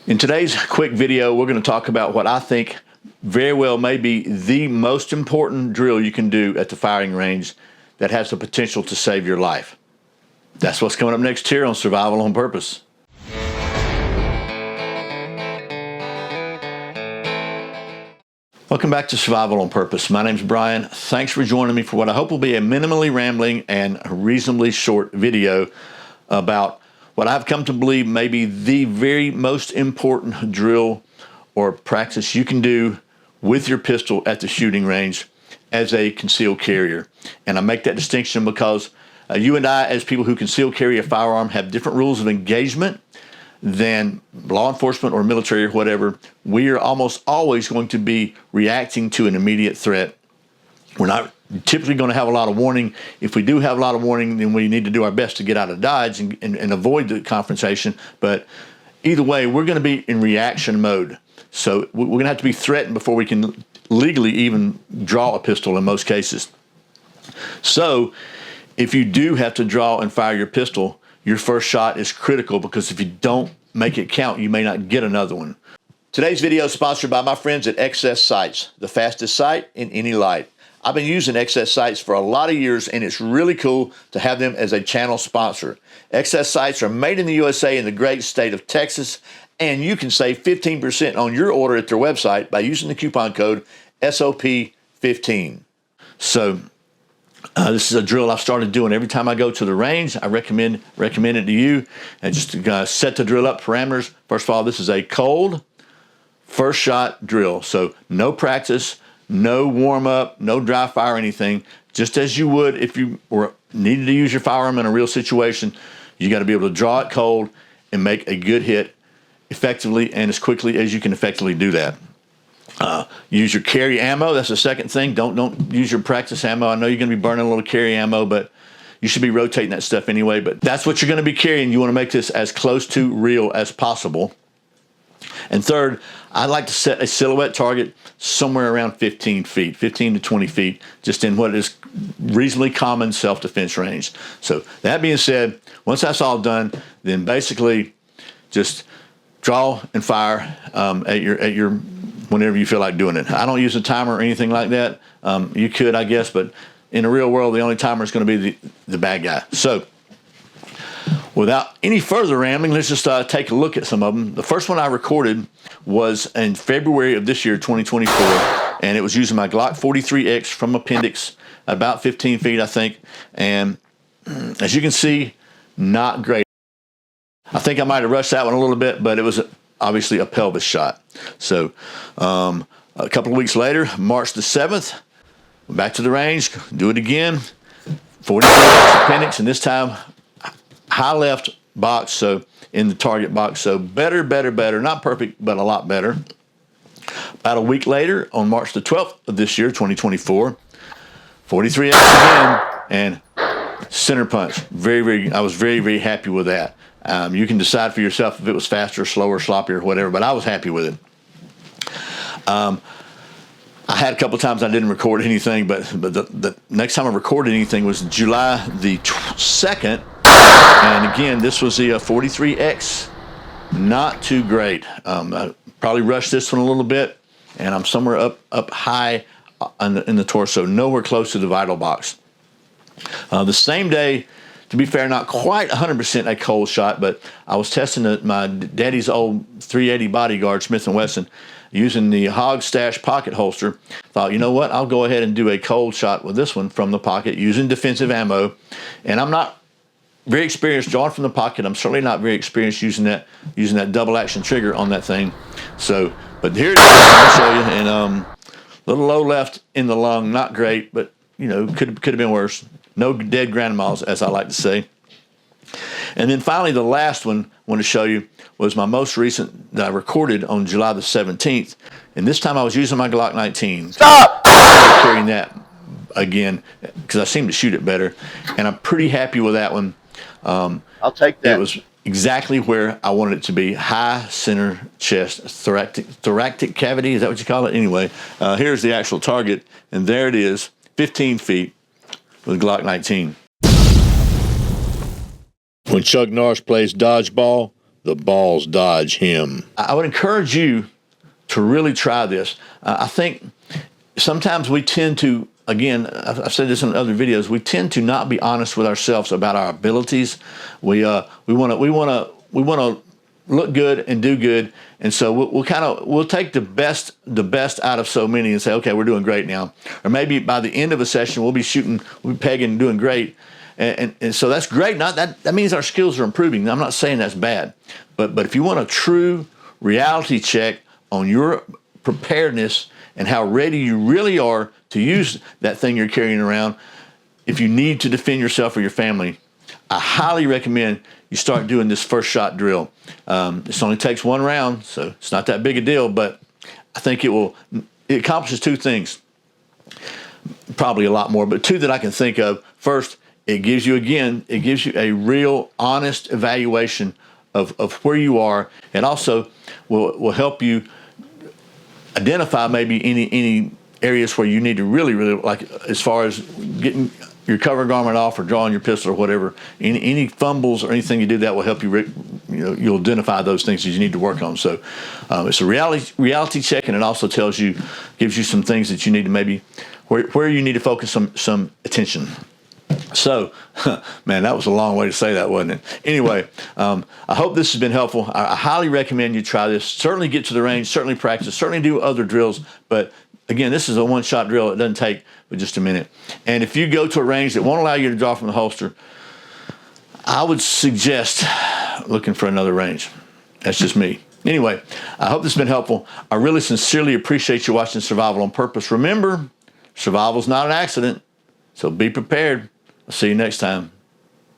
In today's quick video, we're going to talk about what I think very well may be the most important drill you can do at the firing range that has the potential to save your life. That's what's coming up next here on Survival on Purpose. Welcome back to Survival on Purpose. My name's Brian. Thanks for joining me for what I hope will be a minimally rambling and reasonably short video about what I've come to believe may be the very most important drill or practice you can do with your pistol at the shooting range as a concealed carrier. And I make that distinction because you and I, as people who conceal carry a firearm, have different rules of engagement than law enforcement or military or whatever. We are almost always going to be reacting to an immediate threat. We're not typically going to have a lot of warning. If we do have a lot of warning, then we need to do our best to get out of Dodge and avoid the confrontation. But either way, we're going to be in reaction mode. So we're going to have to be threatened before we can legally even draw a pistol in most cases. So if you do have to draw and fire your pistol, your first shot is critical, because if you don't make it count, you may not get another one. Today's video is sponsored by my friends at XS Sights, the fastest sight in any light. I've been using XS Sights for a lot of years, and it's really cool to have them as a channel sponsor. XS Sights are made in the USA in the great state of Texas, and you can save 15% on your order at their website by using the coupon code SOP15. So this is a drill I've started doing every time I go to the range. I recommend it to you. And just to set the drill up parameters. First of all, this is a cold first shot drill. So no practice, no warm up, no dry fire, anything. Just as you would if you were needed to use your firearm in a real situation, you got to be able to draw it cold and make a good hit effectively and as quickly as you can effectively do that. Use your carry ammo. That's the second thing. Don't use your practice ammo. I know you're going to be burning a little carry ammo, but you should be rotating that stuff anyway. But that's what you're going to be carrying. You want to make this as close to real as possible. And third, I like to set a silhouette target somewhere around 15 feet, 15 to 20 feet, just in what is reasonably common self-defense range. So that being said, once that's all done, then basically just draw and fire at your whenever you feel like doing it. I don't use a timer or anything like that. You could, I guess, but in the real world, the only timer is going to be the bad guy. So without any further rambling, let's just take a look at some of them. The first one I recorded was in February of this year, 2024, and it was using my Glock 43X from Appendix, about 15 feet, I think. And as you can see, not great. I think I might have rushed that one a little bit, but it was obviously a pelvis shot. So a couple of weeks later, March the 7th, back to the range, do it again, 43X Appendix, and this time high left box, so in the target box. So better, not perfect, but a lot better. About a week later, on March the 12th of this year, 2024, 43X again, and center punch. I was very happy with that. You can decide for yourself if it was faster, slower, sloppier, whatever, but I was happy with it. I had a couple of times I didn't record anything, but the next time I recorded anything was July the 2nd. And again, this was the 43X. Not too great. I probably rushed this one a little bit, and I'm somewhere up high in the torso, nowhere close to the vital box. The same day, to be fair, not quite 100% a cold shot, but I was testing my daddy's old 380 Bodyguard Smith & Wesson using the Hog Stash pocket holster. Thought, you know what, I'll go ahead and do a cold shot with this one from the pocket using defensive ammo. And I'm not very experienced drawing from the pocket. I'm certainly not very experienced using that double action trigger on that thing. So, but here it is. I'll show you. And a little low left in the lung, not great, but you know, could have been worse. No dead grandmas, as I like to say. And then finally, the last one I want to show you was my most recent that I recorded on July the 17th. And this time I was using my Glock 19. Stop! Carrying that again because I seem to shoot it better. And I'm pretty happy with that one. I'll take that. It was exactly where I wanted it to be. High center chest, thoracic cavity. Is that what you call it? Anyway, here's the actual target. And there it is, 15 feet with Glock 19. When Chuck Norris plays dodgeball, the balls dodge him. I would encourage you to really try this. I think sometimes we tend to, again, I've said this in other videos, we tend to not be honest with ourselves about our abilities. We want to look good and do good, and so we'll take the best out of so many and say, okay, we're doing great now. Or maybe by the end of a session, we'll be pegging and doing great, and so that's great. That means our skills are improving. I'm not saying that's bad, but if you want a true reality check on your preparedness and how ready you really are to use that thing you're carrying around, if you need to defend yourself or your family, I highly recommend you start doing this first shot drill. This only takes one round, so it's not that big a deal, but I think it accomplishes two things. Probably a lot more, but two that I can think of. First, it gives you a real honest evaluation of where you are, and also will help you identify maybe any areas where you need to really, like as far as getting your cover garment off or drawing your pistol or whatever. Any fumbles or anything you do that will help you. You'll identify those things that you need to work on. So it's a reality check, and it also gives you some things that you need to maybe where you need to focus some attention. So, man, that was a long way to say that, wasn't it? Anyway, I hope this has been helpful. I highly recommend you try this. Certainly get to the range, certainly practice, certainly do other drills. But again, this is a one-shot drill. It doesn't take but just a minute. And if you go to a range that won't allow you to draw from the holster, I would suggest looking for another range. That's just me. Anyway, I hope this has been helpful. I really sincerely appreciate you watching Survival on Purpose. Remember, survival is not an accident, so be prepared. I'll see you next time.